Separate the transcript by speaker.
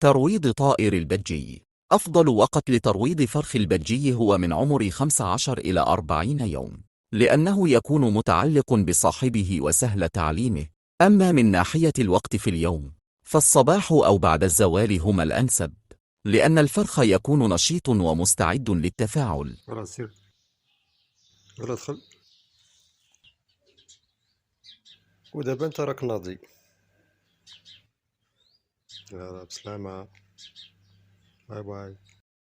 Speaker 1: ترويض طائر البجي. أفضل وقت لترويض فرخ البجي هو من عمر 15 إلى 40 يوم، لأنه يكون متعلق بصاحبه وسهل تعليمه. أما من ناحية الوقت في اليوم، فالصباح أو بعد الزوال هما الأنسب، لأن الفرخ يكون نشيط ومستعد للتفاعل.
Speaker 2: خلاص سير، يلا دخل. ودابا انت راك ناضي. يلا بسلامة. باي باي.